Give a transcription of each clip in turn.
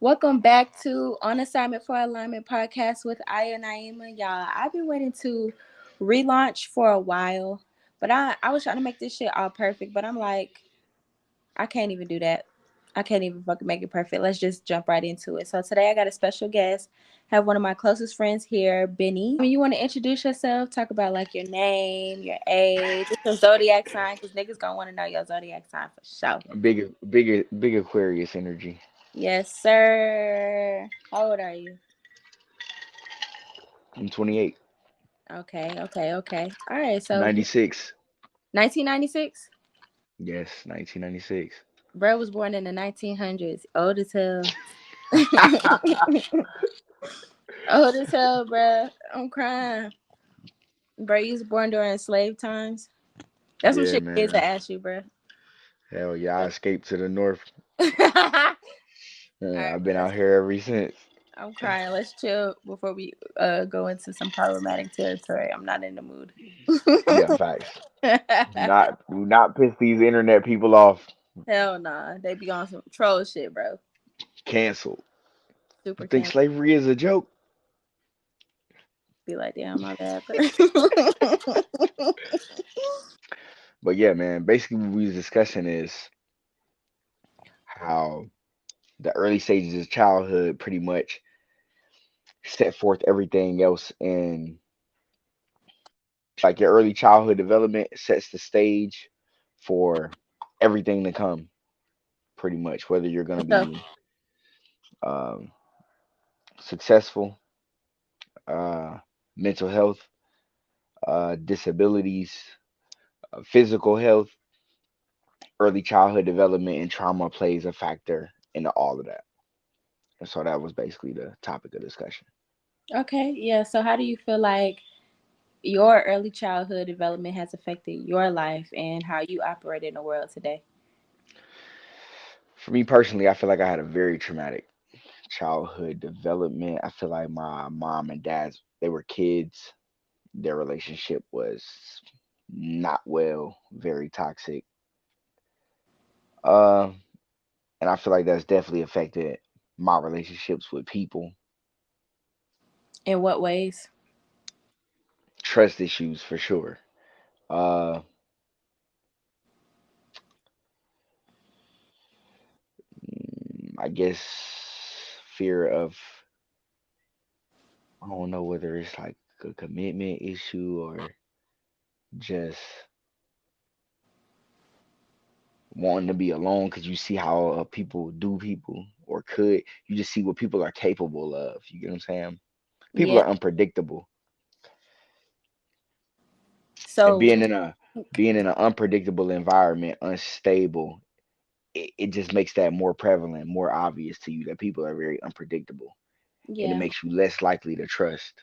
Welcome back to On Assignment for Alignment podcast with Aya Naima. Y'all, I've been waiting to relaunch for a while, but I was trying to make this shit all perfect, but I'm like, I can't even do that. I can't even fucking make it perfect. Let's just jump right into it. So today I got a special guest. Have one of my closest friends here, Benny. You want to introduce yourself? Talk about like your name, your age, your zodiac sign, because niggas gonna want to know your zodiac sign for sure. Big Aquarius energy. Yes, sir. How old are you? I'm 28. Okay, okay, okay. All right, so 96. 1996. Yes, 1996. Bro was born in the 1900s. Old as hell. Old as hell, bro. I'm crying. Bro, you was born during slave times. That's some Yeah, shit kids that man. ask you, bro. Hell yeah, I escaped to the north. All right, I've bro. been out here ever since. I'm crying. Let's chill before we go into some problematic territory. I'm not in the mood. Yeah, facts. Do not piss these internet people off. Hell nah. They be on some troll shit, bro. Canceled. You Super think can slavery is a joke? be like, damn, my bad, bro. But yeah, man. Basically, what we was discussing is how the early stages of childhood pretty much set forth everything else, and like your early childhood development sets the stage for everything to come, pretty much, whether you're going to So, be um, successful, uh, mental health, disabilities, physical health, early childhood development, and trauma plays a factor into all of that. And so that was basically the topic of discussion. okay, yeah. So, how do you feel like your early childhood development has affected your life and how you operate in the world today? For me personally, I feel like I had a very traumatic childhood development. I feel like my mom and dad, they were kids. Their relationship was not well, very toxic. Uh, and I feel like that's definitely affected my relationships with people. In what ways? Trust issues for sure. Uh, I guess fear of, I don't know whether it's like a commitment issue or just wanting to be alone because you see how people do people or could. You just see what people are capable of. You get what I'm saying? People Yeah. are unpredictable, and So, being in an unpredictable environment, unstable, it just makes that more prevalent, more obvious to you that people are very unpredictable, and it yeah. makes you less likely to trust.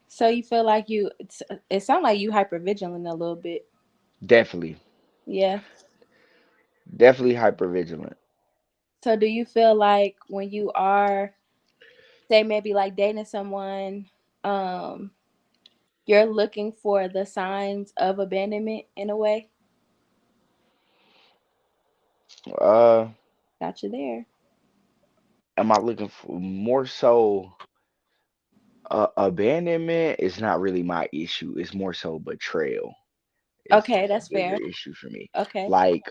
So you feel like it sounds like you hyper vigilant a little bit. Definitely, Yeah. definitely hyper vigilant. So do you feel like when you are, say, maybe like dating someone, um, you're looking for the signs of abandonment in a way? Uh, Got you there. am I looking for more so? Abandonment is not really my issue. It's more so betrayal Okay, is a that's bigger fair. issue for me. Okay. Like,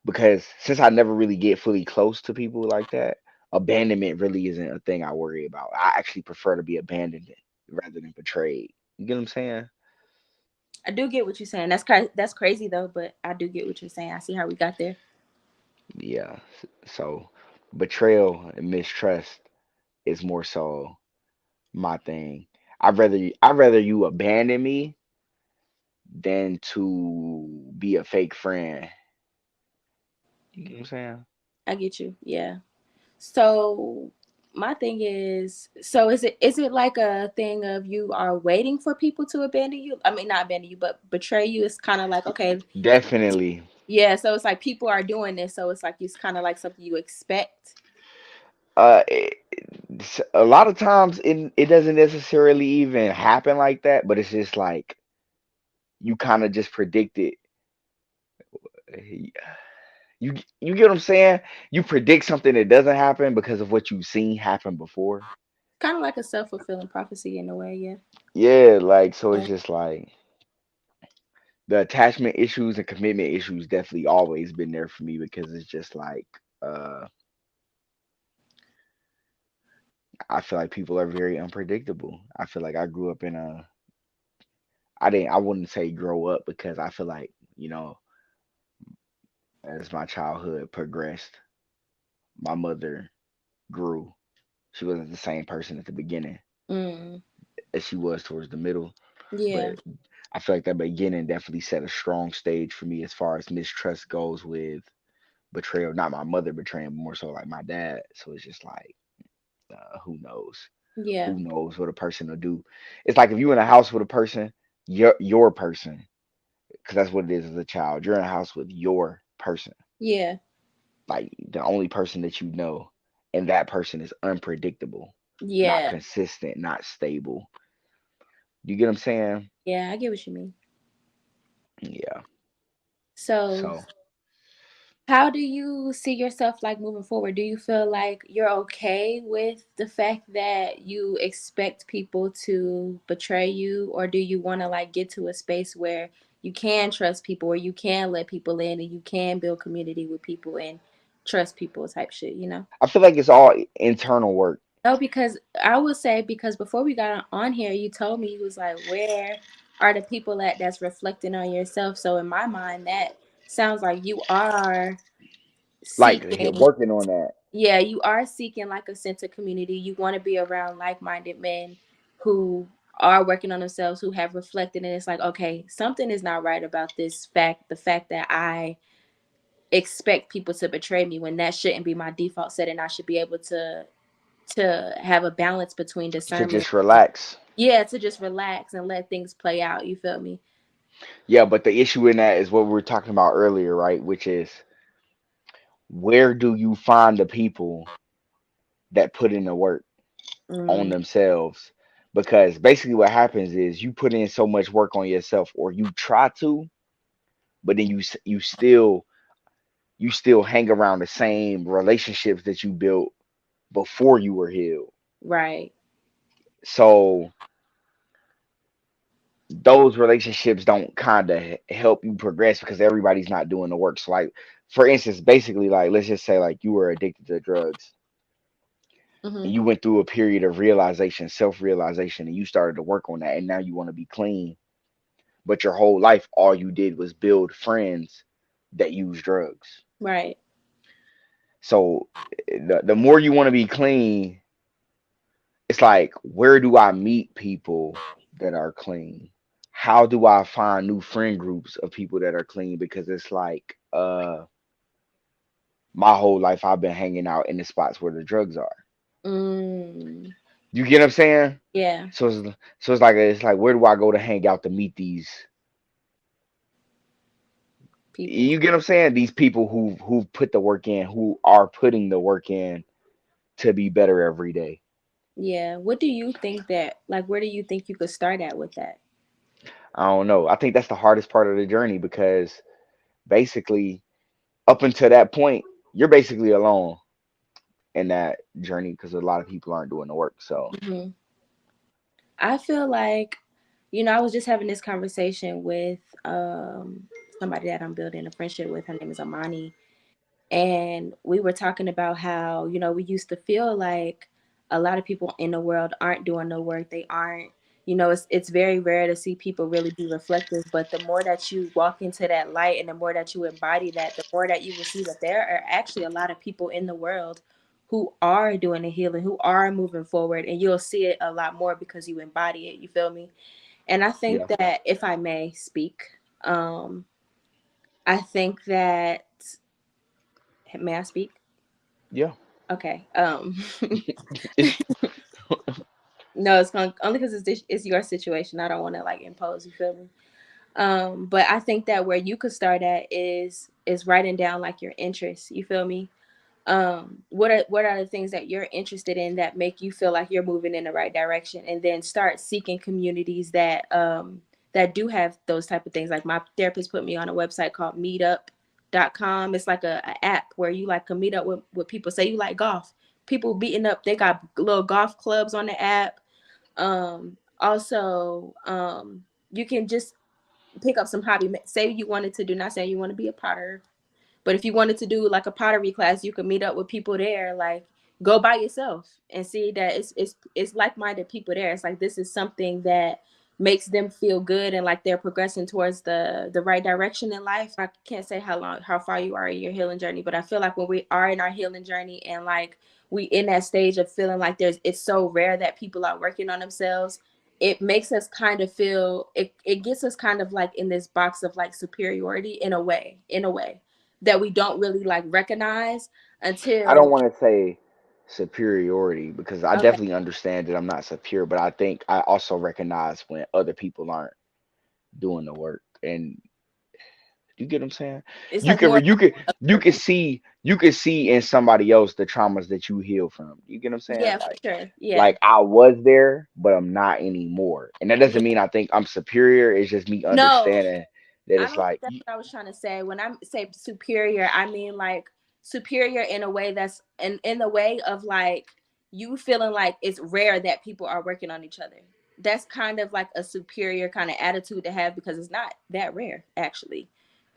because since I never really get fully close to people like that, abandonment really isn't a thing I worry about. I actually prefer to be abandoned rather than betrayed. You get what I'm saying? I do get what you're saying. That's crazy though, but I do get what you're saying. I see how we got there. Yeah. So betrayal and mistrust is more so my thing. I'd rather you abandon me than to be a fake friend. You get what I'm saying? I get you. Yeah. So my thing is, so is it like a thing of you are waiting for people to abandon you? I mean, not abandon you, but betray you. It's kind of like, okay, Definitely. yeah. So it's like people are doing this, so it's like it's kind of like something you expect. A lot of times it doesn't necessarily even happen like that, but it's just like you kind of just predict it. You get what I'm saying? You predict something that doesn't happen because of what you've seen happen before. Kind of like a self fulfilling prophecy in a way, yeah. Yeah, like so it's Yeah. just like the attachment issues and commitment issues definitely always been there for me because it's just like uh I feel like people are very unpredictable. I feel like I grew up in a I wouldn't say grow up because I feel like, as my childhood progressed, my mother grew. She wasn't the same person at the beginning Mm, as she was towards the middle, yeah. but I feel like that beginning definitely set a strong stage for me as far as mistrust goes with betrayal. Not my mother betraying, but more so like my dad. So it's just like, who knows? Yeah. Who knows what a person will do? It's like if you in a house with a person, your person, because that's what it is as a child. You're in a house with your person, Yeah. like the only person that you know, and that person is unpredictable, not Yeah. consistent, not stable. You get what I'm saying? Yeah. I get what you mean. Yeah. So, So how do you see yourself like moving forward? Do you feel like you're okay with the fact that you expect people to betray you, or do you want to like get to a space where you can trust people, or you can let people in, and you can build community with people and trust people type shit, you know? I feel like it's all internal work. No, because I would say because before we got on here, you told me you was like, where are the people that's reflecting on yourself? So in my mind, that sounds like you are Like seeking, working on that. yeah, you are seeking like a sense of community. You want to be around like-minded men who are working on themselves, who have reflected, and it's like, okay, something is not right about this fact. The fact that I expect people to betray me when that shouldn't be my default setting. I should be able to have a balance between To discernment. just relax. Yeah, to just relax and let things play out. You feel me? Yeah, but the issue in that is what we were talking about earlier, right? Which is where do you find the people that put in the work on Mm, themselves? Because basically what happens is you put in so much work on yourself, or you try to, but then you still hang around the same relationships that you built before you were healed. right. So those relationships don't kind of help you progress because everybody's not doing the work. So like for instance, basically like let's just say like you were addicted to drugs and Hmm. you went through a period of realization, self-realization, and you started to work on that and now you want to be clean. But your whole life all you did was build friends that use drugs. Right. So the more you want to be clean, it's like where do I meet people that are clean? How do I find new friend groups of people that are clean? Because it's like my whole life I've been hanging out in the spots where the drugs are. Mm, You get what I'm saying? yeah. So it's like where do I go to hang out to meet these? People. You get what I'm saying? These people who put the work in, who are putting the work in to be better every day. Yeah. What do you think that like? Where do you think you could start at with that? I don't know. I think that's the hardest part of the journey because basically up until that point, you're basically alone in that journey because a lot of people aren't doing the work. So Hmm. I feel like, I was just having this conversation with somebody that I'm building a friendship with. Her name is Amani, and we were talking about how we used to feel like a lot of people in the world aren't doing the work. They aren't, it's very rare to see people really be reflective, but the more that you walk into that light and the more that you embody that, the more that you will see that there are actually a lot of people in the world who are doing the healing, who are moving forward, and you'll see it a lot more because you embody it. You feel me? And I think yeah, that, if I may speak, um I think that, may I speak? yeah, Okay. No, it's going only because it's your situation. I don't want to like impose. You feel me? But I think that where you could start at is writing down like your interests. You feel me? What are the things that you're interested in that make you feel like you're moving in the right direction, and then start seeking communities that do have those type of things. Like my therapist put me on a website called Meetup. com. It's like a app where you like can meet up with people. Say you like golf. People beating up, they got little golf clubs on the app. Also, you can just pick up some hobby. Say you wanted to do, not saying you want to be a potter, but if you wanted to do like a pottery class, you could meet up with people there. Like go by yourself and see that it's like minded people there. It's like this is something that makes them feel good and like they're progressing towards the right direction in life. I can't say how far you are in your healing journey, but I feel like when we are in our healing journey and like we in that stage of feeling like there's it's so rare that people are working on themselves, it makes us kind of feel it gets us kind of like in this box of like superiority in a way that we don't really like recognize I don't until want to say superiority because I okay. definitely understand that I'm not superior, but I think I also recognize when other people aren't doing the work. And you get what I'm saying? It's You like can more re- you can observant. you can see in somebody else the traumas that you heal from. You get what I'm saying? Yeah, for sure. Yeah. Like I was there, but I'm not anymore. And that doesn't mean I think I'm superior. It's just me No, understanding that I it's don't think like that's what I was trying to say. When I say superior, I mean like superior in a way that's in the way of like you feeling like it's rare that people are working on each other. That's kind of like a superior kind of attitude to have because it's not that rare actually.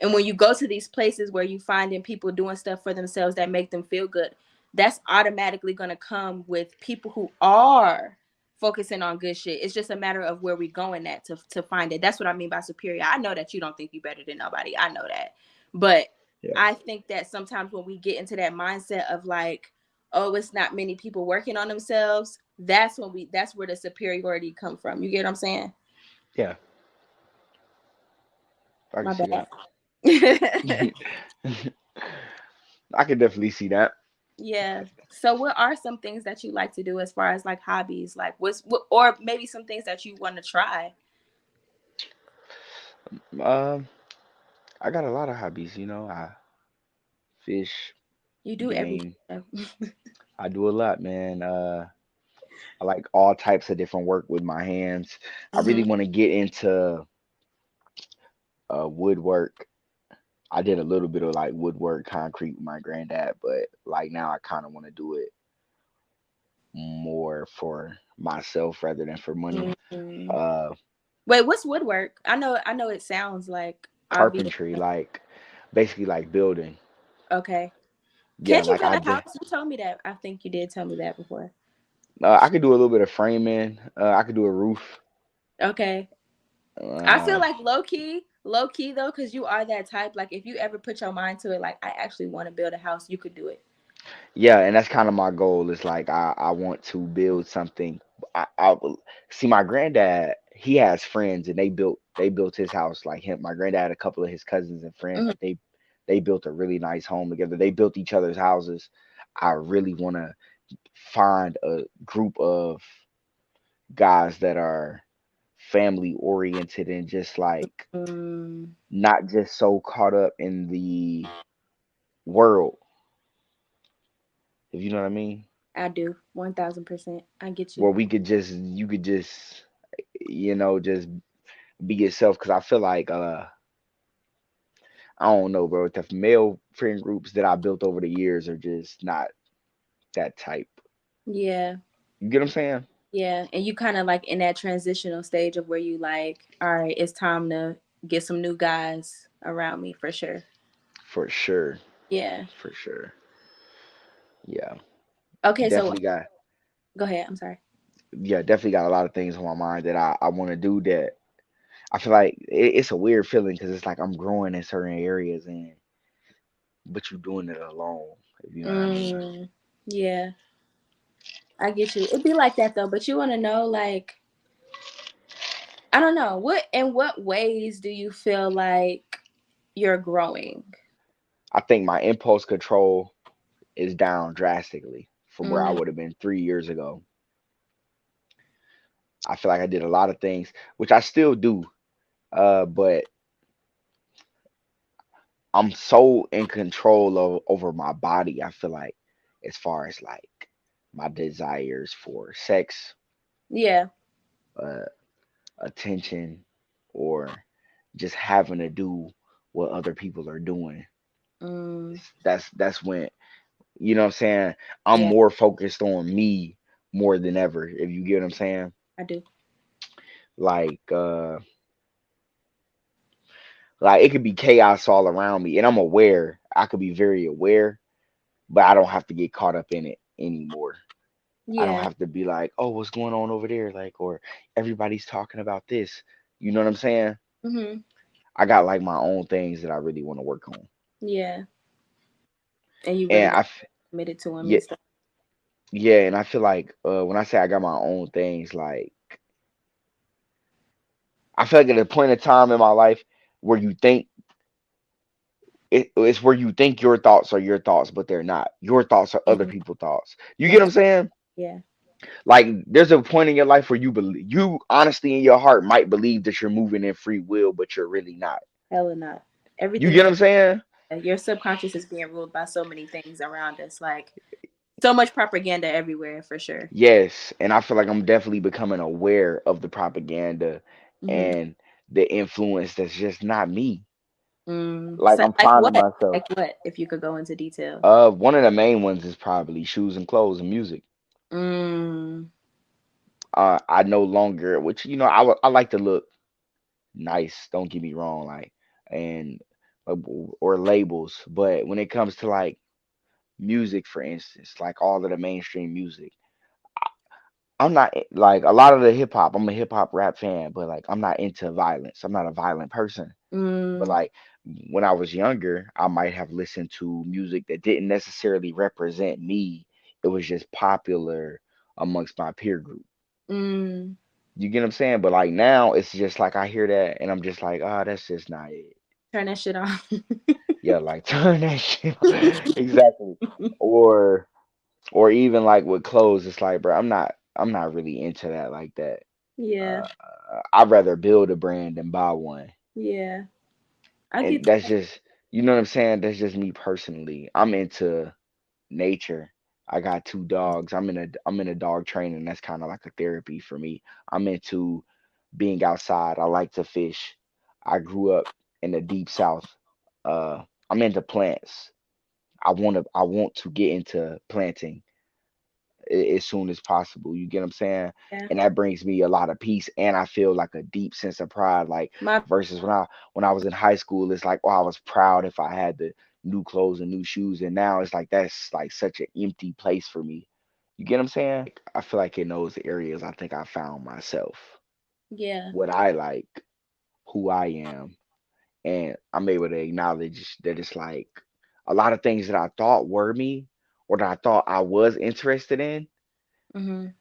And when you go to these places where you finding people doing stuff for themselves that make them feel good, that's automatically going to come with people who are focusing on good shit. It's just a matter of where we going at to find it. That's what I mean by superior. I know that you don't think you better than nobody. I know that. But yeah, I think that sometimes when we get into that mindset of like, oh, it's not many people working on themselves, that's where the superiority come from. You get what I'm saying? yeah, I can My see bad. that. I can definitely see that. Yeah. So what are some things that you like to do as far as like hobbies? Like or maybe some things that you want to try? Um, I got a lot of hobbies, I fish, You do everything. game. I do a lot, man. I like all types of different work with my hands. I Mm-hmm. really want to get into woodwork. I did a little bit of like woodwork, concrete with my granddad, but like now I kind of want to do it more for myself rather than for money. Mm-hmm. Uh, Wait, what's woodwork? I know it sounds like obvious. carpentry, like basically like building. Okay. Yeah, Can't you like build I a did. house? You told me that. I think you did tell me that before. I could do a little bit of framing. I could do a roof. Okay. I feel Uh, like low key though, because you are that type. Like if you ever put your mind to it, like I actually want to build a house, you could do it. yeah, and that's kind of my goal. Is like I want to build something. I see my granddad. He has friends, and they built his house like him. My granddad had a couple of his cousins and friends. Mhm. Like they built a really nice home together. They built each other's houses. I really want to find a group of guys that are family oriented and just like Mm, not just so caught up in the world, if you know what I mean. I do 1,000%. I get you. Where we could just you could just just be yourself because I feel like I don't know, bro. The male friend groups that I built over the years are just not that type. Yeah, You get what I'm saying? yeah, and you kind of like in that transitional stage of where you like, all right, it's time to get some new guys around me for sure. For sure, Yeah. for sure. Yeah, Okay, so definitely got go ahead. I'm sorry. definitely got a lot of things on my mind that I want to do that I feel like it's a weird feeling because it's like I'm growing in certain areas and but you doing it alone, if you know what I mean. Mm, yeah, I get you. It'd be like that though, but you want to know, like, I don't know, what in what ways do you feel like you're growing? I think my impulse control is down drastically from where I Mm, would have been 3 years ago. I feel like I did a lot of things, which I still do, but I'm so in control of over my body. I feel like as far as like my desires for sex, yeah. uh, attention, or just having to do what other people are doing. Mm, That's when, you know what I'm saying, I'm yeah, more focused on me more than ever, if you get what I'm saying. I do. Like like it could be chaos all around me and I'm aware. I could be very aware, but I don't have to get caught up in it anymore. I don't Yeah. have to be like, oh, what's going on over there? Like, or everybody's talking about this. You know what I'm saying? Mhm. I got like my own things that I really want to work on. Yeah. And you really And got committed to them yeah, and stuff. yeah, and I feel like when I say I got my own things, like I feel like at a point in time in my life where you think it's where you think your thoughts are your thoughts, but they're not. Your thoughts are other Mhm. people's thoughts. You get what That's I'm saying? yeah. Like there's a point in your life where you believe, you honestly in your heart might believe that you're moving in free will, but you're really not. Hella not. You Everything get is what I'm saying? your subconscious is being ruled by so many things around us. Like so much propaganda everywhere for sure. Yes, and I feel like I'm definitely becoming aware of the propaganda Mhm. and the influence that's just not me. Mm. Like So I'm like finding what? myself. Like what? If you could go into detail. One of the main ones is probably shoes and clothes and music. Mm. I no longer, which I like to look nice. Don't get me wrong, like and uh, or labels, but when it comes to like music, for instance, like all of the mainstream music, I'm not like a lot of the hip hop. I'm a hip hop rap fan, but like I'm not into violence. I'm not a violent person. But Mm. like when I was younger, I might have listened to music that didn't necessarily represent me. It was just popular amongst my peer group. Mm. You get what I'm saying? But like now, it's just like I hear that and I'm just like, ah, that's just not it. Turn that shit off. Yeah, like turn that shit off. Exactly. Or or even like with clothes, it's like, bro, I'm not really into that like that. Yeah. I'd rather build a brand than buy one. Yeah. I get And that's just, you know what I'm saying? That's just me personally. I'm into nature. I got two that. dogs. I'm in a dog training. That's kind of like a therapy for me. I'm into being outside. I like to fish. I grew up in the deep south. I'm into plants. I want to get into planting as soon as possible. You get what I'm saying? Yeah. And that brings me a lot of peace, and I feel like a deep sense of pride. Like My versus when I was in high school, it's like, oh, I was proud if I had the new clothes and new shoes, and now it's like that's like such an empty place for me. You get what I'm saying? I feel like in those areas, I think I found myself, yeah. what I like, who I am, and I'm able to acknowledge that it's like a lot of things that I thought were me or that I thought I was interested in Mhm.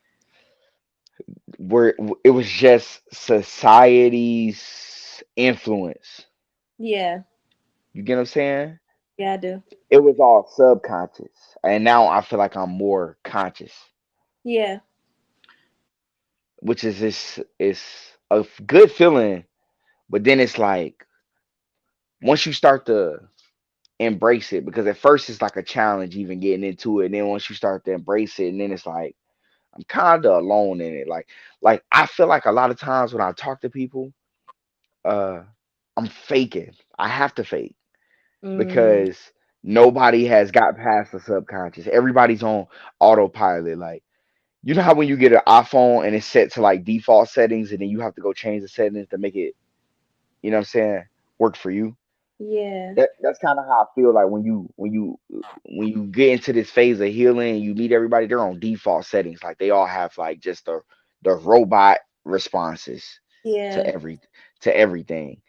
where it was just society's influence. Yeah. You get what I'm saying? Yeah, I do. It was all subconscious. And now I feel like I'm more conscious, Yeah. which is this is a good feeling, but then it's like once you start to embrace it, because at first it's like a challenge even getting into it, and then once you start to embrace it, and then it's like I'm kind of alone in it. Like I feel like a lot of times when I talk to people, uh I'm faking. I have to fake Mm. because nobody has got past the subconscious. Everybody's on autopilot. Like, you know how when you get an iPhone and it's set to like default settings and then you have to go change the settings to make it, you know what I'm saying, work for you? Yeah. That's kind of how I feel like when you get into this phase of healing and you meet everybody, they're on default settings. Like they all have like just the robot responses to Yeah. everything.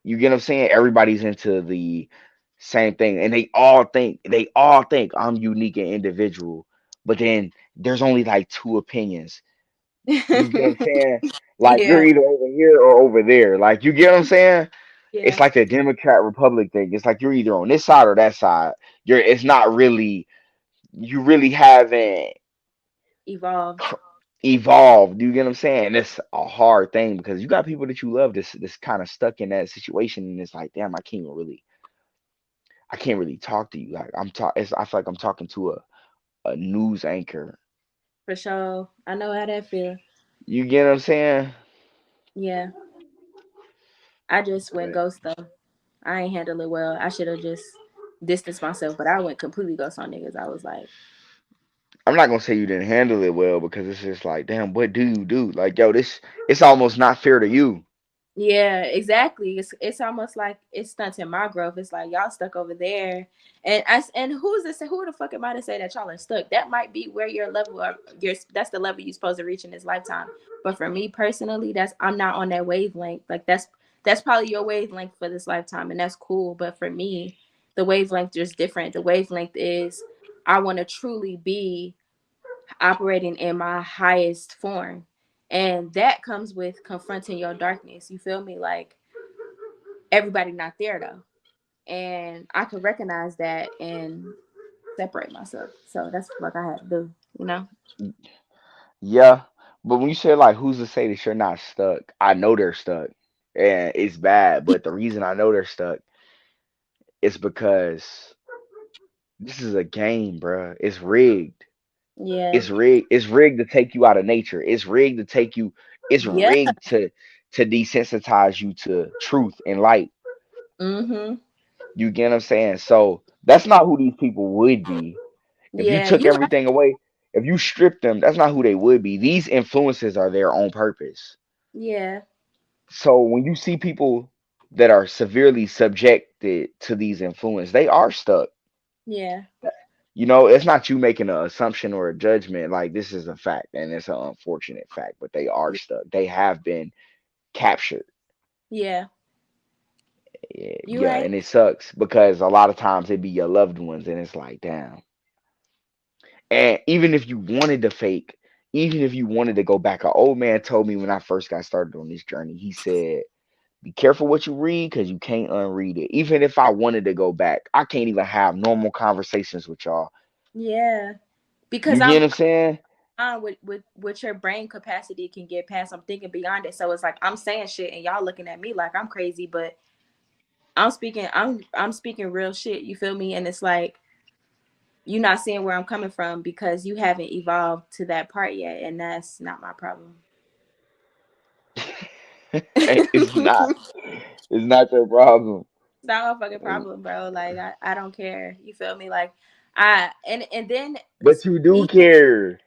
You get what I'm saying? Everybody's into the same thing, and they all think I'm unique and individual. But then there's only like two opinions. You get what I'm saying? Like you're Yeah. either over here or over there. Like you get what I'm saying? It's Yeah. like the Democrat Republic thing. It's like you're either on this side or that side. It's not really, you really haven't Evolved. evolved. You get what I'm saying? It's a hard thing because you got people that you love this kind of stuck in that situation, and it's like, damn, I can't really talk to you. Like I feel like I'm talking to a news anchor. For sure. I know how that feel. You get what I'm saying? Yeah. I just went But ghost though. I ain't handle it well. I should have just. distance myself, but I went completely ghost on niggas. I was like, I'm not gonna say you didn't handle it well because it's just like, damn, what do you do? Like, yo, this it's almost not fair to you. yeah, exactly. It's almost like it's stunting my growth. It's like y'all stuck over there, and who's this? Who the fuck am I to say that y'all are stuck? That might be where your level of your that's the level you're supposed to reach in this lifetime. But for me personally, that's I'm not on that wavelength. Like that's probably your wavelength for this lifetime, and that's cool. But for me, the wavelength is different. The wavelength is I want to truly be operating in my highest form. And that comes with confronting your darkness. You feel me? Like everybody not there though. And I could recognize that and separate myself. So that's what I had to do, you know? Yeah, but when you say like, who's to say that you're not stuck? I know they're stuck, and it's bad. But the reason I know they're stuck is because this is a game, bruh. It's rigged. Yeah. It's rigged. It's rigged to take you out of nature. It's rigged to take you. It's Yeah. rigged to desensitize you to truth and light. Mm-hmm. You get what I'm saying? So that's not who these people would be. If you Yeah. took You have everything away, if you stripped them, that's not who they would be. These influences are there on purpose. yeah. So when you see people that are severely subjected to these influences, they are stuck. Yeah. You know, it's not you making an assumption or a judgment. Like this is a fact, and it's an unfortunate fact, but they are stuck. They have been captured. Yeah. Yeah, You yeah, right. and it sucks because a lot of times it be your loved ones, and it's like, damn. And even if you wanted to fake, even if you wanted to go back, an old man told me when I first got started on this journey, he said, be careful what you read because you can't unread it. Even if I wanted to go back, I can't even have normal conversations with y'all. Yeah. Because You get what I'm saying? on with your brain capacity can get past. I'm thinking beyond it. So it's like I'm saying shit and y'all looking at me like I'm crazy, but I'm speaking real shit. You feel me? And it's like you're not seeing where I'm coming from because you haven't evolved to that part yet, and that's not my problem. It's not. It's It's not your problem. not my fucking problem, bro. Like I don't care. You feel me? Like I and then But you do speaking. care.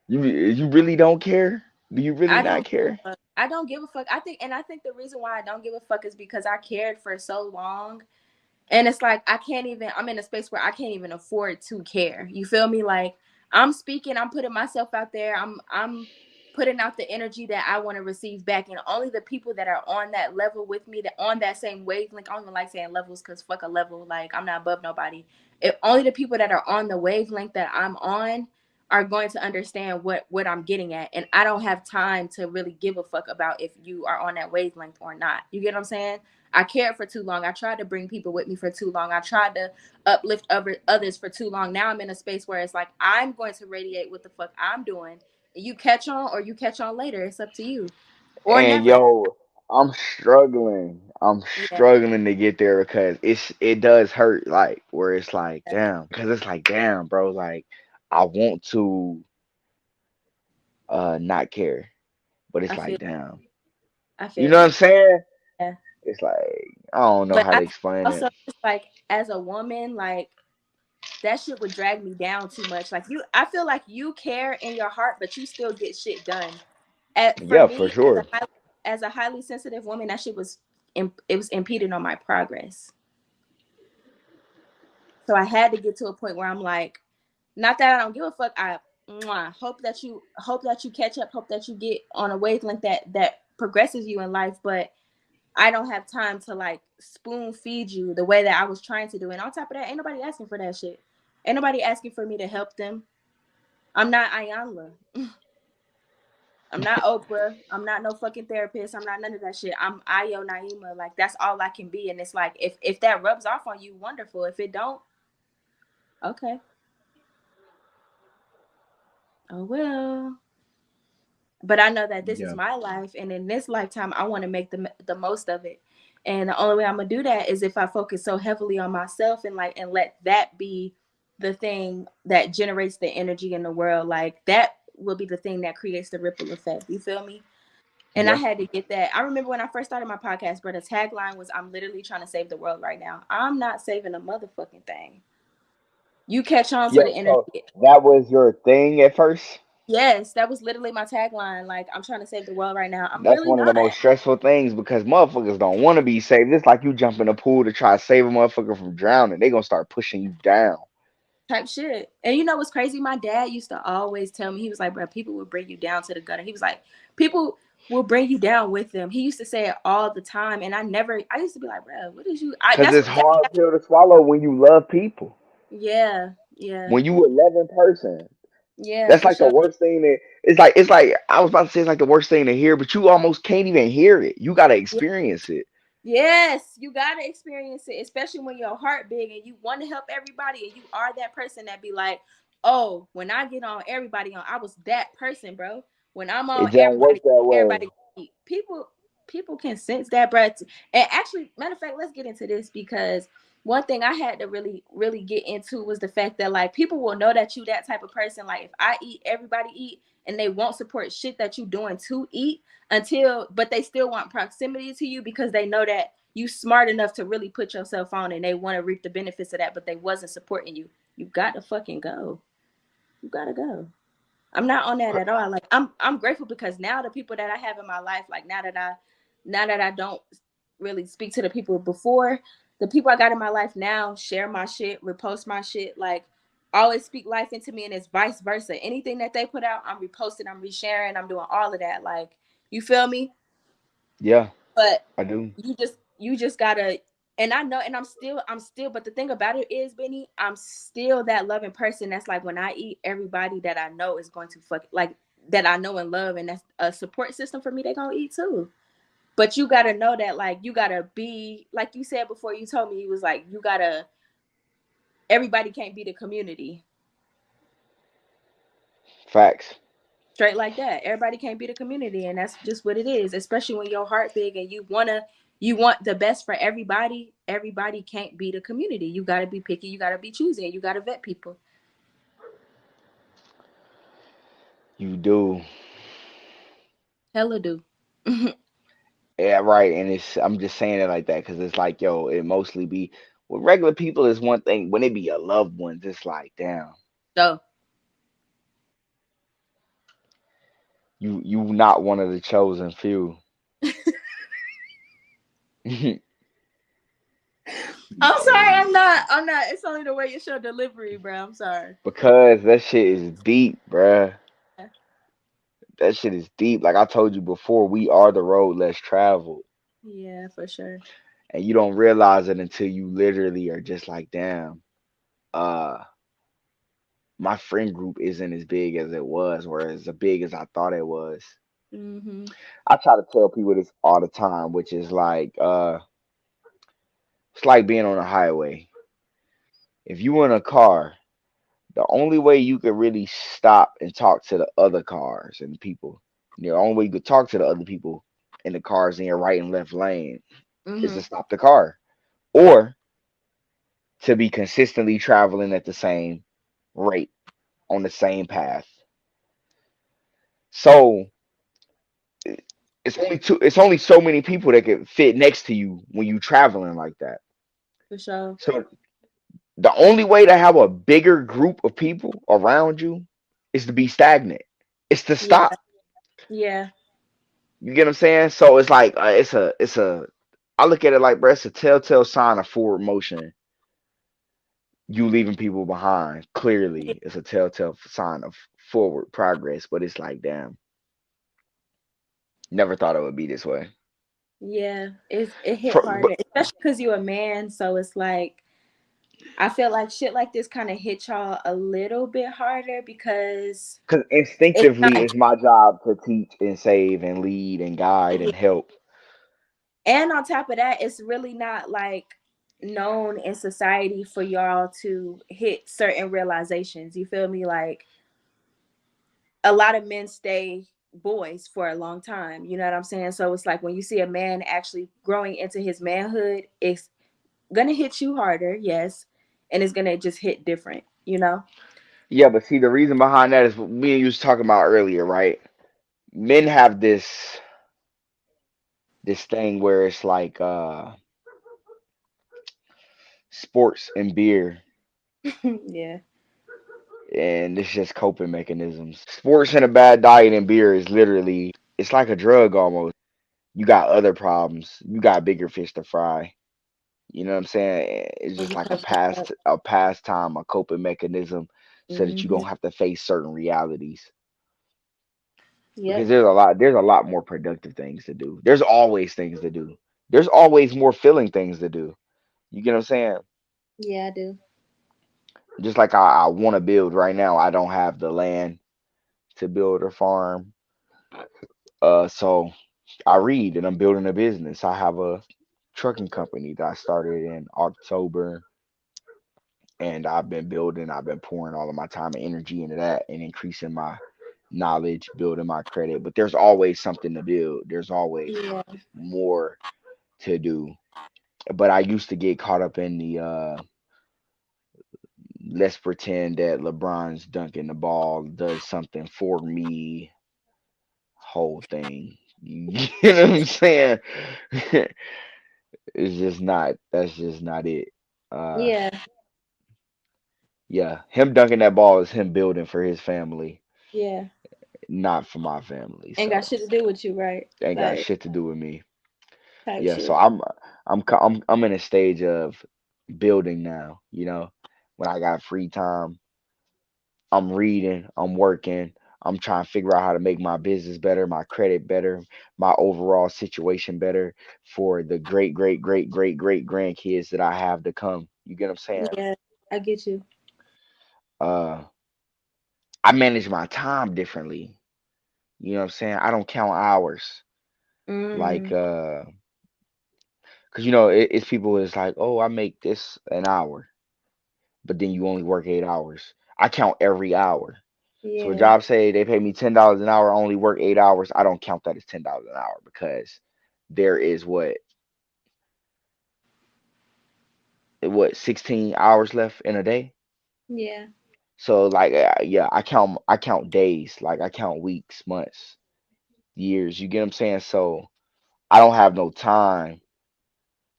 You really don't care? Do you really I not don't. care? I don't give a fuck. I think the reason why I don't give a fuck is because I cared for so long. And it's like I can't even I'm in a space where I can't even afford to care. You feel me? Like I'm speaking, I'm putting myself out there. I'm putting out the energy that I want to receive back. And only the people that are on that level with me, that on that same wavelength, I don't even like saying levels because fuck a level. Like I'm not above nobody. If only the people that are on the wavelength that I'm on are going to understand what I'm getting at. And I don't have time to really give a fuck about if you are on that wavelength or not. You get what I'm saying? I cared for too long. I tried to bring people with me for too long. I tried to uplift others for too long. Now I'm in a space where it's like I'm going to radiate what the fuck I'm doing. You catch on or you catch on later. It's up to you. Or And never. yo, I'm struggling. I'm Yeah. struggling to get there because it does hurt. Like where it's like, damn, because it's like, damn, bro. Like I want to not care, but it's I feel like, damn. I You feel know what I'm you. saying? Yeah. It's like I don't know But how I to think explain it. also it's like as a woman, like that shit would drag me down too much. Like you I feel like you care in your heart, but you still get shit done. For Yeah, for me sure. as a highly sensitive woman, that shit was it was impeding on my progress. So I had to get to a point where I'm like, not that I don't give a fuck. I hope that you catch up, hope that you get on a wavelength that progresses you in life, but I don't have time to like spoon feed you the way that I was trying to do. And on top of that, ain't nobody asking for that shit. Ain't nobody asking for me to help them. I'm not Ayanla. I'm not Oprah. I'm not no fucking therapist. I'm not none of that shit. I'm Ayo Naima. Like that's all I can be. And it's like if that rubs off on you, wonderful. If it don't, okay. Oh well. But I know that this is Yeah. my life, and in this lifetime, I want to make the most of it. And the only way I'm gonna do that is if I focus so heavily on myself and like and let that be the thing that generates the energy in the world. Like that will be the thing that creates the ripple effect. You feel me? And I Yeah. had to get that. I remember when I first started my podcast, bro, the tagline was, I'm literally trying to save the world right now. I'm not saving a motherfucking thing. You catch on to Yo, the so internet. that was your thing at first? Yes, that was literally my tagline. Like, I'm trying to save the world right now. I'm That's really one of the not. most stressful things because motherfuckers don't want to be saved. It's like you jump in a pool to try to save a motherfucker from drowning. They gonna start pushing you down. Type shit. And you know what's crazy? My dad used to always tell me, he was like, bro, people will bring you down to the gutter. He was like, people will bring you down with them. He used to say it all the time. And I used to be like, bro, what is you? Cause it's hard pill to swallow when you love people. Yeah, yeah, When you a loving person. yeah, That's for like the sure. worst thing that it's like I was about to say it's like the worst thing to hear, but you almost can't even hear it. You gotta experience it. Yes, you gotta experience it, especially when your heart big and you want to help everybody, and you are that person that be like, "Oh, when I get on, everybody on." I was that person, bro. When I'm It on, don't work that way. everybody. People can sense that, bro. And actually, matter of fact, let's get into this because one thing I had to really get into was the fact that like people will know that you that type of person. Like if I eat, everybody eat, and they won't support shit that you doing to eat until but they still want proximity to you because they know that you smart enough to really put yourself on and they want to reap the benefits of that, but they wasn't supporting you. You got to fucking go. You gotta go. I'm not on that at all. Like I'm grateful because now the people that I have in my life, like now that I don't really speak to the people before, the people I got in my life now share my shit, repost my shit, like always speak life into me, and it's vice versa. Anything that they put out, I'm reposting, I'm resharing, I'm doing all of that. Like, you feel me? Yeah, But I do. you just gotta, and I know, and I'm still but the thing about it is, Benny, I'm still that loving person that's like when I eat, everybody that I know is going to fuck, like, that I know and love, and that's a support system for me, they gonna eat too. But you gotta know that, like, you gotta be like you said before, you told me, you was like, you gotta, everybody can't be the community. Facts. Straight like that. Everybody can't be the community, and that's just what it is. Especially when your heart big and you want the best for everybody. Everybody can't be the community. You gotta be picky. You gotta be choosy. You gotta vet people. You do. Hella do. Yeah, right. And it's I'm just saying it like that because it's like, yo, it mostly be with regular people is one thing. When it be your loved ones, it's like, damn, So you not one of the chosen few. I'm sorry. I'm not. I'm not. It's only the way you show delivery, bro. I'm sorry. Because that shit is deep, bruh. Yeah. That shit is deep. Like I told you before, we are the road less traveled. Yeah, for sure. And you don't realize it until you literally are just like, damn, uh, my friend group isn't as big as it was, or as big as I thought it was. Mm-hmm. I try to tell people this all the time, which is like, it's like being on a highway. If you in a car, the only way you could really stop and talk to the other cars and people, the only way you could talk to the other people in the cars in your right and left lane is Mm-hmm. to stop the car or to be consistently traveling at the same rate on the same path. So it's only so many people that can fit next to you when you traveling like that. For sure. So the only way to have a bigger group of people around you is to be stagnant. It's to Yeah. stop. Yeah. You get what I'm saying? So it's like it's a I look at it like, bro, it's a telltale sign of forward motion. You leaving people behind. Clearly, it's a telltale sign of forward progress. But it's like, damn, never thought it would be this way. Yeah. It hit But harder, especially because you're a man. So it's like I feel like shit like this kind of hit y'all a little bit harder because because it's instinctively, not. it's my job to teach and save and lead and guide Yeah. and help. And on top of that, it's really not like known in society for y'all to hit certain realizations. You feel me? Like a lot of men stay boys for a long time. You know what I'm saying? So it's like when you see a man actually growing into his manhood, it's gonna hit you harder, yes, and it's gonna just hit different. You know? Yeah, but see, the reason behind that is what me and you was talking about earlier, right? Men have this. this thing where it's like sports and beer, Yeah. and it's just coping mechanisms. Sports and a bad diet and beer is literally, it's like a drug almost. You got other problems. You got bigger fish to fry. You know what I'm saying? It's And just you like cover it up. a pastime, a coping mechanism, so that you Hmm. don't have to face certain realities. Because Yep. there's a lot more productive things to do. There's always things to do. There's always more filling things to do. You get what I'm saying? Yeah, I do. Just like I want to build right now, I don't have the land to build a farm. So I read and I'm building a business. I have a trucking company that I started in October, and I've been building, I've been pouring all of my time and energy into that and increasing my knowledge, building my credit. But there's always something to build. There's always Yeah. more to do. But I used to get caught up in the let's pretend that LeBron's dunking the ball does something for me whole thing. You know what I'm saying? It's just not, that's just not it. Uh Yeah. yeah, him dunking that ball is him building for his family, Yeah. not for my family. Ain't got So shit to do with you, right? ain't got Like shit to do with me. type Yeah, so shit. I'm in a stage of building now, you know. When I got free time, I'm reading, I'm working, I'm trying to figure out how to make my business better, my credit better, my overall situation better for the great grandkids that I have to come. You get what I'm saying? Yeah. I get you. Uh, I manage my time differently. You know what I'm saying? I don't count hours. Like, Mm. cause you know, it's people is like, oh, I make this an hour, but then you only work 8 hours. I count every hour. So a Yeah. job say they pay me $10 an hour, I only work 8 hours. I don't count that as $10 an hour because there is what 16 hours left in a day. Yeah. So like yeah, I count days, like I count weeks, months, years. You get what I'm saying? So I don't have no time.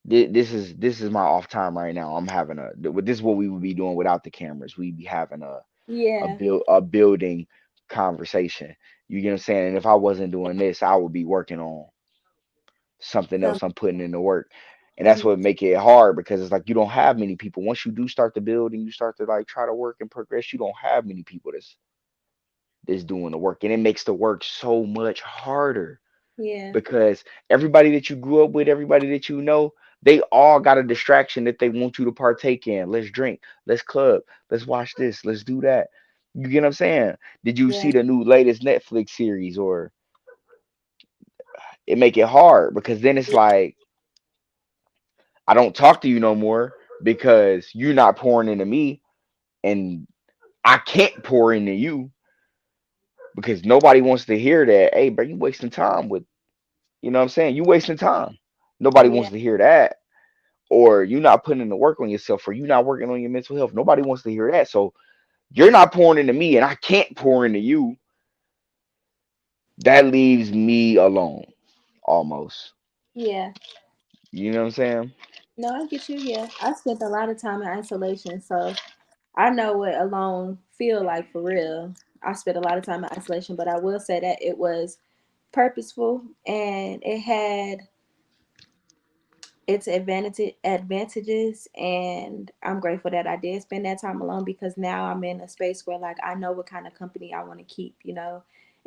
This is my off time right now. I'm having this is what we would be doing without the cameras. We'd be having Yeah. Yeah. a building conversation. You get what I'm saying? And if I wasn't doing this, I would be working on something Some. else. I'm putting in the work. And that's Hmm. what make it hard because it's like you don't have many people. Once you do start to build and you start to like try to work and progress, you don't have many people that's doing the work. And it makes the work so much harder Yeah. because everybody that you grew up with, everybody that you know, they all got a distraction that they want you to partake in. Let's drink, let's club, let's watch this, let's do that. You get what I'm saying? Did you Yeah. see the new latest Netflix series? Or it make it hard because then it's like I don't talk to you no more because you're not pouring into me, and I can't pour into you because nobody wants to hear that. Hey, bro, you wasting time with, you know what I'm saying? You wasting time. Nobody Yeah. wants to hear that. Or you're not putting in the work on yourself, or you're not working on your mental health. Nobody wants to hear that. So you're not pouring into me, and I can't pour into you. That leaves me alone almost. Yeah. You know what I'm saying? No, I get you. Yeah. I spent a lot of time in isolation, so I know what alone feel like for real. I spent a lot of time in isolation, but I will say that it was purposeful and it had its advantages, and I'm grateful that I did spend that time alone because now I'm in a space where like I know what kind of company I want to keep,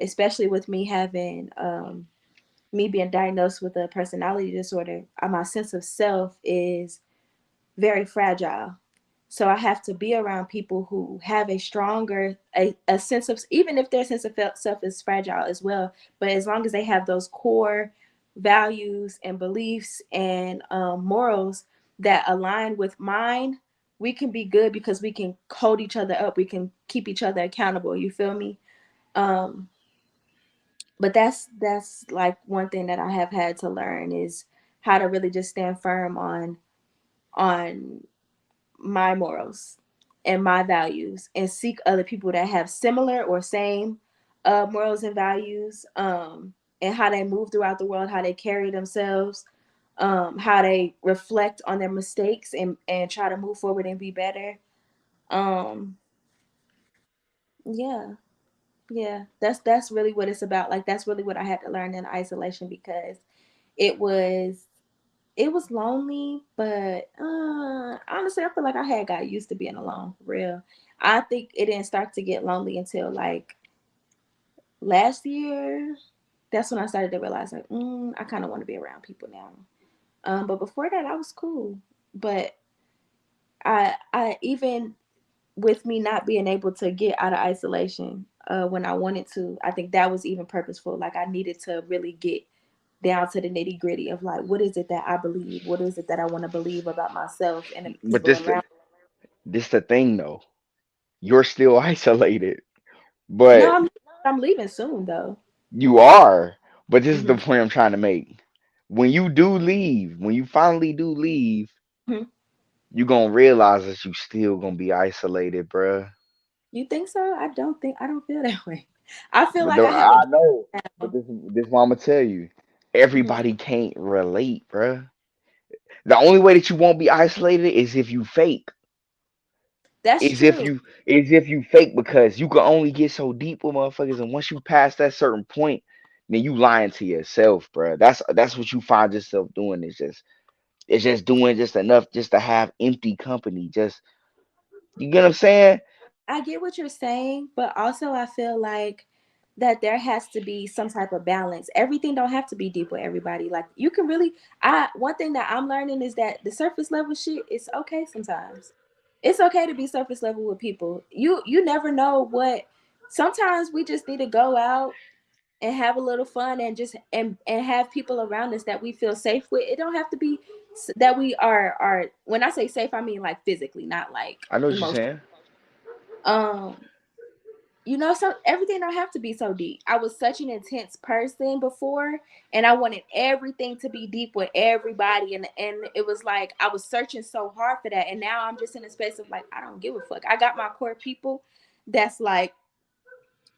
especially with me having me being diagnosed with a personality disorder. My sense of self is very fragile. So I have to be around people who have a sense of, even if their sense of self is fragile as well, but as long as they have those core values and beliefs and morals that align with mine, we can be good because we can hold each other up. We can keep each other accountable. You feel me? Um, but that's like one thing that I have had to learn is how to really just stand firm on my morals and my values and seek other people that have similar or same morals and values. and how they move throughout the world, how they carry themselves, how they reflect on their mistakes and try to move forward and be better. Um, yeah, yeah, that's really what it's about. Like that's really what I had to learn in isolation because it was it was lonely, but honestly, I feel like I had got used to being alone for real. I think it didn't start to get lonely until like last year. That's when I started to realize like, I kind of want to be around people now. But before that, I was cool. But I even with me not being able to get out of isolation when I wanted to, I think that was even purposeful. Like I needed to really get down to the nitty gritty of like, what is it that I believe? What is it that I want to believe about myself and the But people around? this the thing though. You're still isolated, No, but I'm leaving soon though. you are. But this is the Hmm. point I'm trying to make. When you do leave, when you finally do leave, Hmm. you gonna realize that you still gonna be isolated, bruh. You think so? I don't feel that way. I feel But like I have a I know. But now. this is what I'm gonna tell you. Hmm. Everybody can't relate, bruh. The only way that you won't be isolated is if you fake. That's true. Is if you fake because you can only get so deep with motherfuckers, and once you pass that certain point, then you lying to yourself, bruh. That's what you find yourself doing. It's just doing just enough just to have empty company. Just you get what I'm saying? I get what you're saying, but also I feel like that there has to be some type of balance. Everything don't have to be deep with everybody. Like you can really I one thing that I'm learning is that the surface level shit is okay sometimes. It's okay to be surface level with people. You never know what sometimes we just need to go out and have a little fun and just and have people around us that we feel safe with. It don't have to be that we are when I say safe I mean like physically, not like I know what you're emotionally. saying. Um so everything don't have to be so deep. I was such an intense person before and I wanted everything to be deep with everybody and it was like I was searching so hard for that and now I'm just in a space of like I don't give a fuck. I got my core people that's like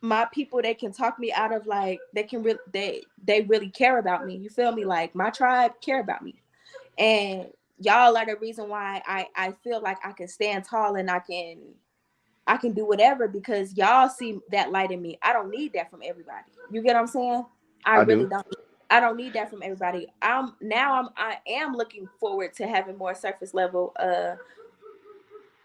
my people they can talk me out of like they can really they really care about me. You feel me? Like my tribe care about me. And y'all are the reason why I feel like I can stand tall and I can do whatever because y'all see that light in me. I don't need that from everybody. You get what I'm saying? I I really do. don't. I don't need that from everybody. I am looking forward to having more surface level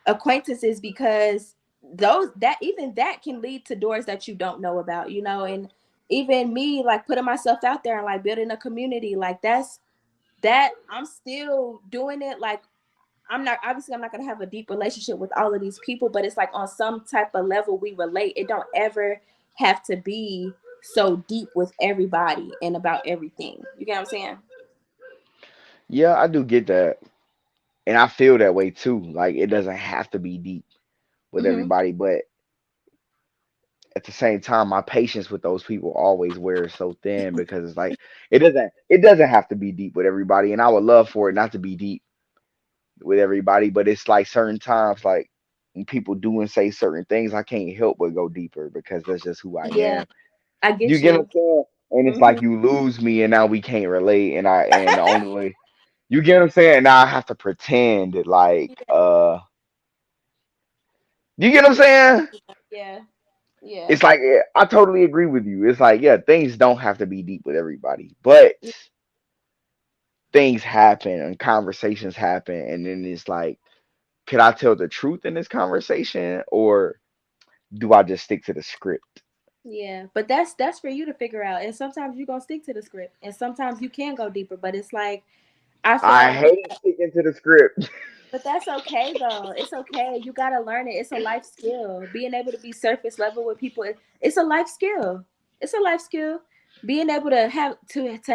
acquaintances because those that even that can lead to doors that you don't know about, you know, and even me like putting myself out there and like building a community like that I'm still doing it like I'm not gonna have a deep relationship with all of these people, but it's like on some type of level we relate. It don't ever have to be so deep with everybody and about everything. You get what I'm saying? Yeah, I do get that. And I feel that way too. Like it doesn't have to be deep with Hmm. everybody, but at the same time, my patience with those people always wears so thin because it's like it doesn't have to be deep with everybody, and I would love for it not to be deep with everybody, but it's like certain times, like when people do and say certain things, I can't help but go deeper because that's just who I Yeah, am. I You get get what I'm you. saying? And it's Hmm. like you lose me, and now we can't relate, and the only way you get what I'm saying. Now I have to pretend that you get what I'm saying? Yeah, yeah, It's like I totally agree with you. It's like yeah, things don't have to be deep with everybody, but things happen and conversations happen, and then it's like, could I tell the truth in this conversation, or do I just stick to the script? yeah. But that's for you to figure out. And sometimes you're gonna stick to the script, and sometimes you can go deeper. But it's like I feel I like you hate sticking to the script. but that's okay though. It's okay. You gotta learn it. It's a life skill. Being able to be surface level with people, it's a life skill. It's a life skill. Being able to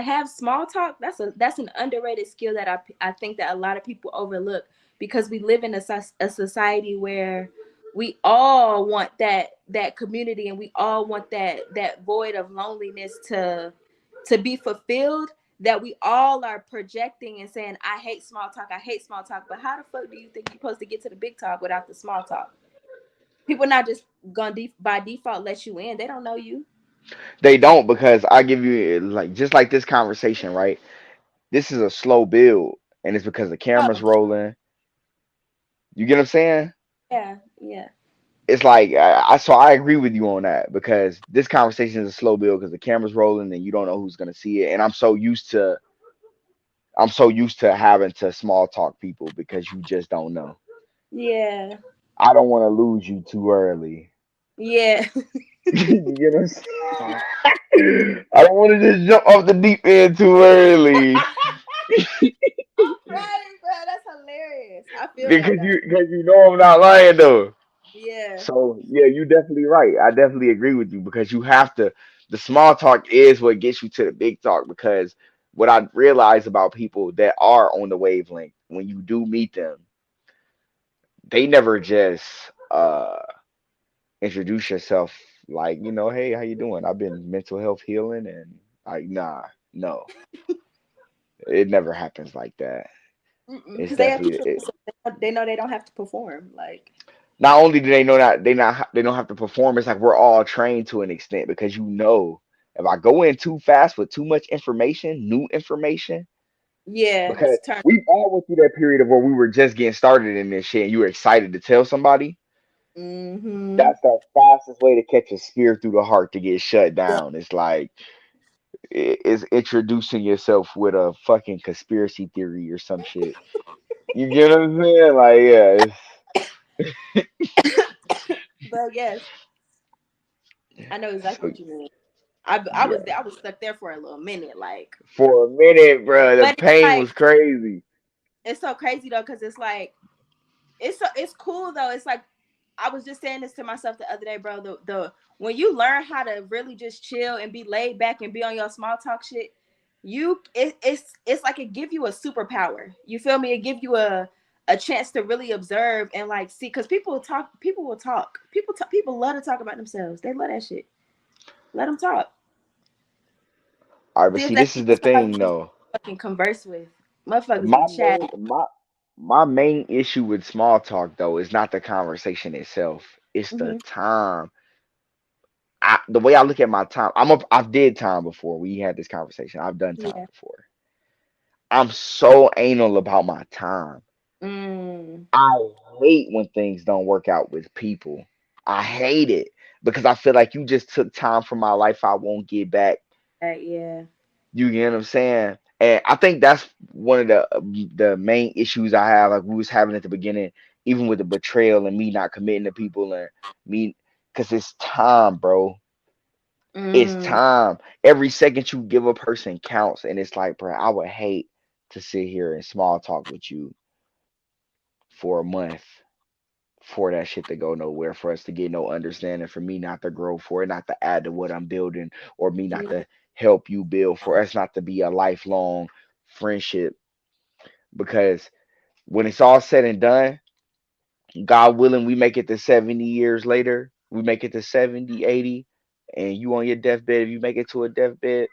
have small talk, that's an underrated skill that I think that a lot of people overlook because we live in a society where we all want that community and we all want that void of loneliness to be fulfilled that we all are projecting and saying, I hate small talk, I hate small talk. But how the fuck do you think you're supposed to get to the big talk without the small talk? People not just gonna by default let you in. They don't know you. They don't, because I give you like just like this conversation, right? This is a slow build, and it's because the camera's Oh, rolling. You get what I'm saying? yeah, yeah, It's like so I agree with you on that, because this conversation is a slow build because the camera's rolling and you don't know who's gonna see it. And I'm so used to having to small talk people because you just don't know. yeah, I don't want to lose you too early. yeah. You get what I'm saying? I don't want to just jump off the deep end too early I'm crying, bro. That's hilarious. I feel that because though. you know I'm not lying though. Yeah, So yeah, you definitely right. I definitely agree with you because you have to. The small talk is what gets you to the big talk, because what I realize about people that are on the wavelength, when you do meet them, they never just introduce yourself like, hey, how you doing? I've been mental health healing, and like, nah, no, it never happens like that. It's because they definitely introduce it. themselves. They know they don't have to perform. Like, Not only do they know that they don't have to perform, it's like we're all trained to an extent, because if I go in too fast with too much information, new information, yeah, because it's turn. we all went through that period of where we were just getting started in this shit and you were excited to tell somebody. Mm-hmm. That's the fastest way to catch a spear through the heart to get shut Yeah. down. It's like it's introducing yourself with a fucking conspiracy theory or some shit. You get what I'm saying? Like, yeah, But yes, I know exactly so what you mean. I was yeah. there. I was stuck there for a little minute. Like, For a minute, bro, the but it's pain like was crazy. it's so crazy though, because it's like it's cool though. It's like I was just saying this to myself the other day, bro. The when you learn how to really just chill and be laid back and be on your small talk shit, it's like it give you a superpower. You feel me? It give you a chance to really observe and like see, because people will talk. People love to talk about themselves. They love that shit. Let them talk. All right, but See if see, they this give is you the somebody thing, to though. fucking converse with. Motherfuckers be My chatting. main my my main issue with small talk though is not the conversation itself. It's the Mm-hmm. time. The way I look at my time, I've did time before. We had this conversation. I've done time Yeah. before. I'm so anal about my time. Mm. I hate when things don't work out with people. I hate it because I feel like you just took time from my life I won't get back. Yeah. You get what I'm saying? And I think that's one of the main issues I have, like we was having at the beginning, even with the betrayal and me not committing to people and me, because it's time, bro. It's Mm. time. Every second you give a person counts, and it's like, bro, I would hate to sit here and small talk with you for a month for that shit to go nowhere, for us to get no understanding, for me not to grow, for it not to add to what I'm building, or me not Yeah. to help you build, for us not to be a lifelong friendship. Because when it's all said and done, God willing, we make it to 70 years later, we make it to 70, 80, and you on your deathbed, if you make it to a deathbed,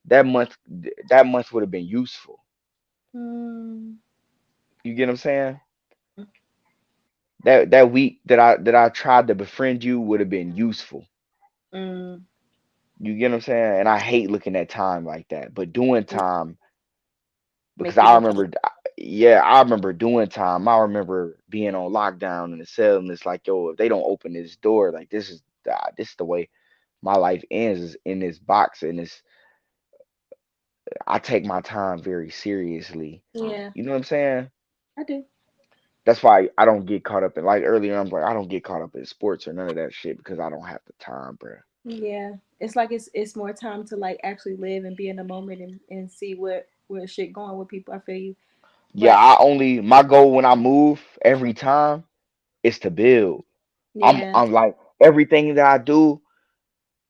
that month would have been useful. Mm. You get what I'm saying? That week that I tried to befriend you would have been useful. Mm. You get what I'm saying? And I hate looking at time like that. But doing Yeah. time, because Make you I want to. remember, yeah, I remember doing time. I remember being on lockdown in the cell, and it's like, yo, if they don't open this door, like this is the way my life ends, is in this box. And this, I take my time very seriously. Yeah, You know what I'm saying? I do. That's why I don't get caught up in, like earlier. I'm like, I don't get caught up in sports or none of that shit because I don't have the time, bro. Yeah, it's like it's more time to like actually live and be in the moment and see where shit going with people. I feel you, Yeah, but my goal when I move every time is to build. I'm yeah, I'm like everything that I do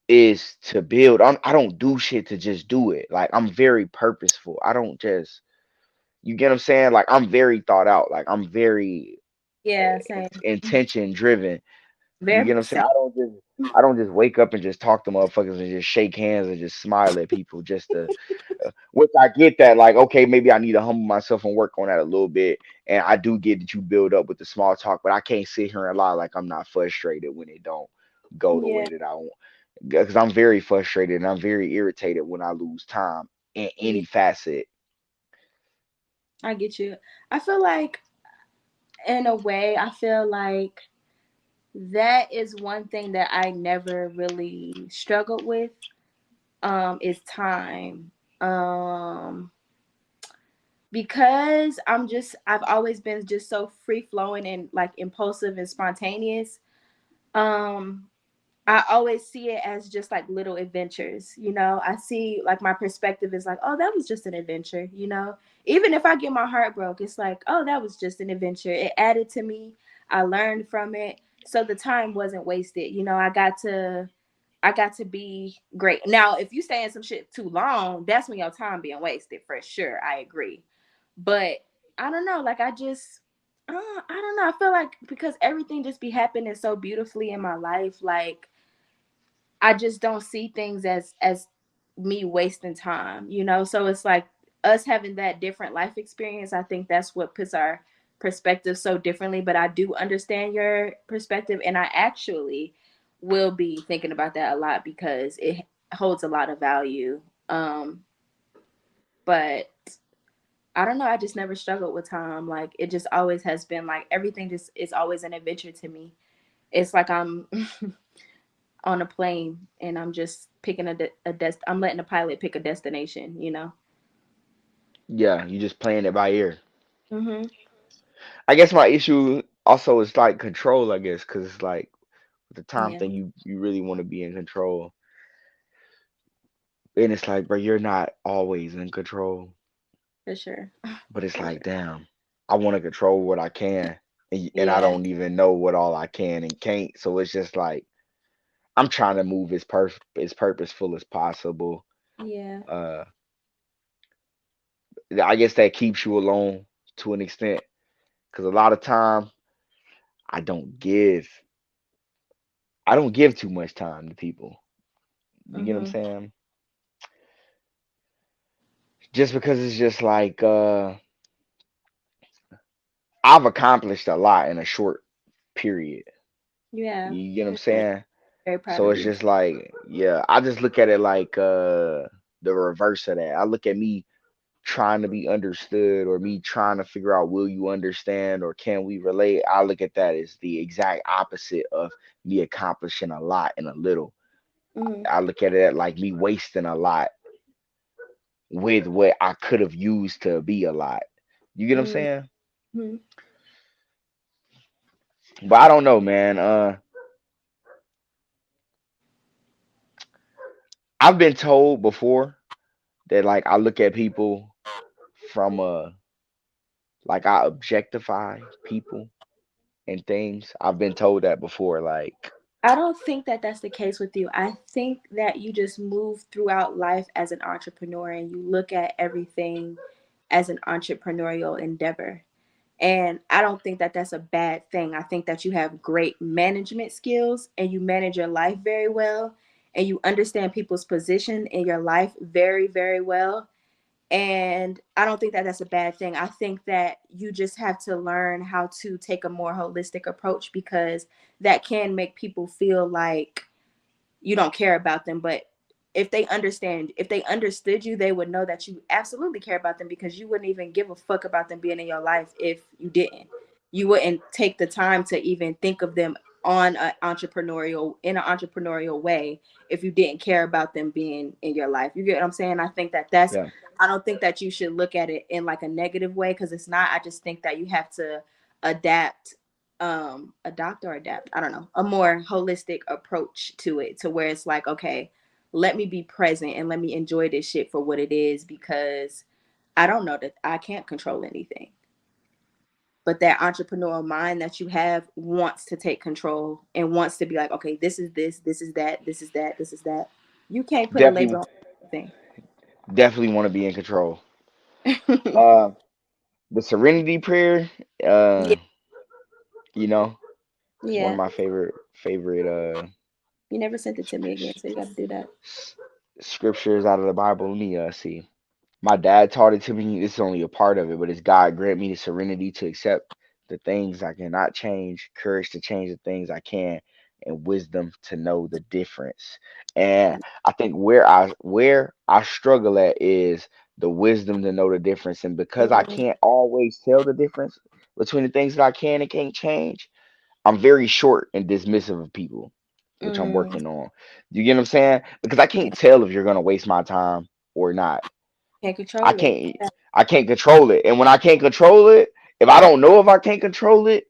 is to build. I don't do shit to just do it. Like I'm very purposeful. I don't just, you get what I'm saying? Like I'm very thought out. Like I'm very yeah, same. intention driven. You Very get what I'm saying? same. I don't just wake up and just talk to motherfuckers and just shake hands and just smile at people just to, which I get that, like, okay, maybe I need to humble myself and work on that a little bit. And I do get that you build up with the small talk, but I can't sit here and lie like I'm not frustrated when it don't go the Yeah, way that I want. because I'm very frustrated and I'm very irritated when I lose time in Yeah, any facet. I get you. I feel like, in a way, I feel like that is one thing that I never really struggled with. Is time. Um, because I've always been just so free flowing and like impulsive and spontaneous. Um, I always see it as just like little adventures, you know. I see like my perspective is like, oh, that was just an adventure, you know. Even if I get my heart broke, it's like, oh, that was just an adventure. It added to me. I learned from it. So the time wasn't wasted. You know, I got to be great. Now, if you stay in some shit too long, that's when your time being wasted for sure. I agree. But I don't know, like I don't know. I feel like because everything just be happening so beautifully in my life, like I just don't see things as me wasting time, you know? So it's like us having that different life experience, I think that's what puts our perspective so differently, but I do understand your perspective and I actually will be thinking about that a lot because it holds a lot of value. But I don't know, I just never struggled with time. Like it just always has been like everything just is always an adventure to me. It's like I'm on a plane and I'm just picking I'm letting the pilot pick a destination, you know. Yeah, you just playing it by ear. Mhm. I guess my issue also is like control, I guess, because it's like with the time Yeah, thing, you really want to be in control, and it's like, bro, you're not always in control. for sure. But it's For like, sure. damn, I want to control what I can, and I Yeah. don't even know what all I can and can't. So it's just like I'm trying to move as purposeful as possible. Yeah. Uh, I guess that keeps you alone to an extent, because a lot of time I don't give I don't give too much time to people. You get what I'm Mhm. saying? Just because it's just like I've accomplished a lot in a short period. Yeah. You get what I'm For sure. saying? Very proud So of it's you. just like, yeah, I just look at it like the reverse of that. I look at me trying to be understood or me trying to figure out will you understand or can we relate. I look at that as the exact opposite of me accomplishing a lot in a little. Mhm. I look at it like me wasting a lot with what I could have used to be a lot. You get what I'm saying? Mhm. But I don't know, man. I've been told before that like I look at people from like I objectify people and things. I've been told that before. Like, I don't think that that's the case with you. I think that you just move throughout life as an entrepreneur and you look at everything as an entrepreneurial endeavor. And I don't think that that's a bad thing. I think that you have great management skills and you manage your life very well and you understand people's position in your life very, very well. And I don't think that that's a bad thing. I think that you just have to learn how to take a more holistic approach because that can make people feel like you don't care about them, but if they understood you, they would know that you absolutely care about them because you wouldn't even give a fuck about them being in your life if you didn't. You wouldn't take the time to even think of them in an entrepreneurial way if you didn't care about them being in your life. You get what I'm saying? yeah, I don't think that you should look at it in like a negative way because it's not. I just think that you have to adapt adopt or adapt, I don't know, a more holistic approach to it to where it's like, okay, let me be present and let me enjoy this shit for what it is because I don't know that I can't control anything. But that entrepreneurial mind that you have wants to take control and wants to be like, okay, this is that, this is that, this is that. You can't put a label definitely, on anything. definitely want to be in control. Uh, the Serenity Prayer, Yeah, uh, you know, it's one of yeah. my favorite You never sent it to me again, s- so you got to do that. scriptures out of the Bible. Let me see. My dad taught it to me. This is only a part of it, but it's God grant me the serenity to accept the things I cannot change, courage to change the things I can, and wisdom to know the difference. And I think where I struggle at is the wisdom to know the difference. And because I Mm, can't always tell the difference between the things that I can and can't change, I'm very short and dismissive of people, which I'm mm, working on. You get what I'm saying? Because I yeah. can't tell if you're gonna waste my time or not. Can't I control it. can't I can't control it. And when I can't control it, if I don't know if I can't control it,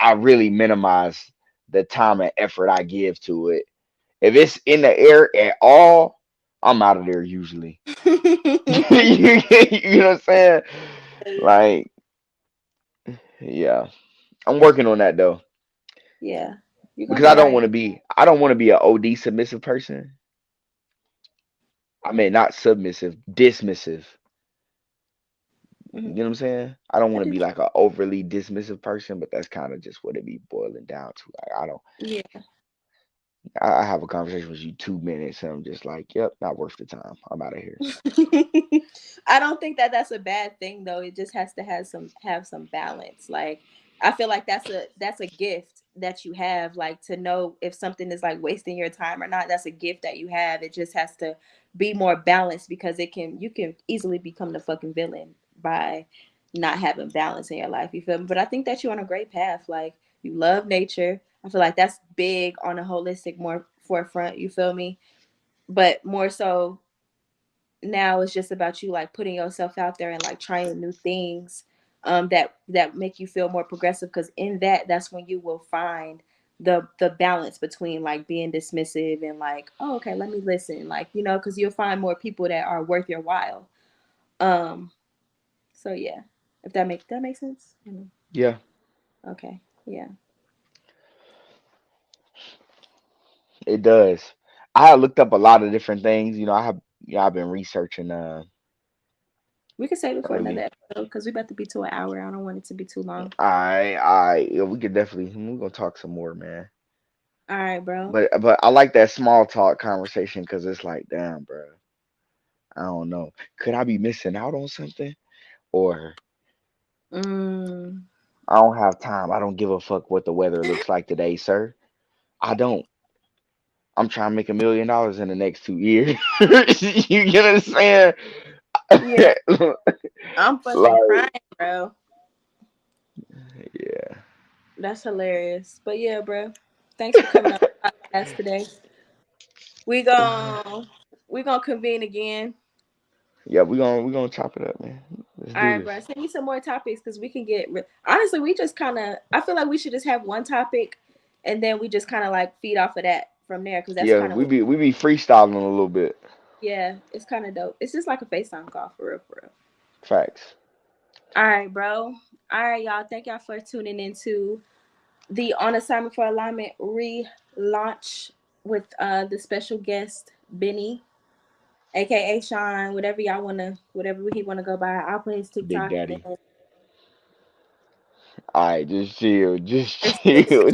I really minimize the time and effort I give to it. If it's in the air at all, I'm out of there usually. You know what I'm saying? Like, yeah. I'm working on that though. Yeah, you're gonna Because be all right. I don't want to be an OD submissive person. I mean not submissive, dismissive. You Mhm. know what I'm saying? I don't I want to do. be like an overly dismissive person, but that's kind of just what it be boiling down to. Like Yeah. I have a conversation with you 2 minutes and I'm just like, yep, not worth the time. I'm out of here. I don't think that that's a bad thing though. It just has to have some balance. Like I feel like that's a gift that you have. Like to know if something is like wasting your time or not. That's a gift that you have. It just has to be more balanced because you can easily become the fucking villain by not having balance in your life. You feel me? But I think that you're on a great path. Like you love nature. I feel like that's big on a holistic more forefront. You feel me? But more so now it's just about you like putting yourself out there and like trying new things that make you feel more progressive because in that's when you will find the balance between like being dismissive and like, oh, okay, let me listen, like, because you'll find more people that are worth your while. um so yeah, if that makes sense. Yeah, Okay, yeah, it does. I have looked up a lot of different things. I've been researching we could save it for early. another episode because we about to be to an hour. I don't want it to be too long. Yeah, we could definitely we're gonna talk some more, man. All right, bro. But I like that small talk conversation because it's like, damn, bro, I don't know. Could I be missing out on something? Or mm, I don't have time. I don't give a fuck what the weather looks like today, sir. I don't. I'm trying to make $1 million in the next 2 years. You get what I'm saying? yeah, I'm fucking Like, crying, bro. yeah, That's hilarious. But yeah, bro. Thanks for coming on the podcast today. We gon' we gonna convene again. yeah. We gonna chop it up, man. Let's All do right, this. bro. Send me some more topics because we can get. Honestly, we just kind of. I feel like we should just have one topic, and then we just kind of like feed off of that from there because that's Yeah, kind of we be freestyling a little bit. yeah. It's kind of dope. It's just like a FaceTime call for real, for real. Facts. All right, bro. All right, y'all. Thank y'all for tuning into the On Assignment for Alignment relaunch with the special guest Benny, aka Sean, whatever he wanna go by. I'll put his Big TikTok in Daddy. the All right, just chill, just it's chill,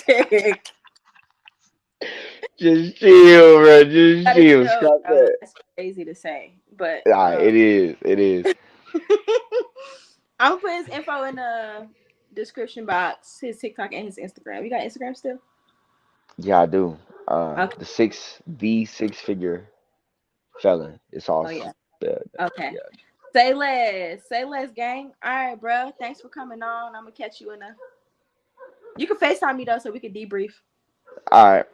sick. just chill, bro. Just Gotta chill. chill, Scrap bro. that. That's crazy to say. But All right, it is. It is. I'm gonna put his info in the description box, his TikTok and his Instagram. You got Instagram still? Yeah, I do. Okay. The six figure felon. It's all. Oh yeah. Yeah, Okay. yeah. Say less. Say less, gang. All right, bro. Thanks for coming on. I'm gonna catch you in a. You can FaceTime me though, so we can debrief. All right.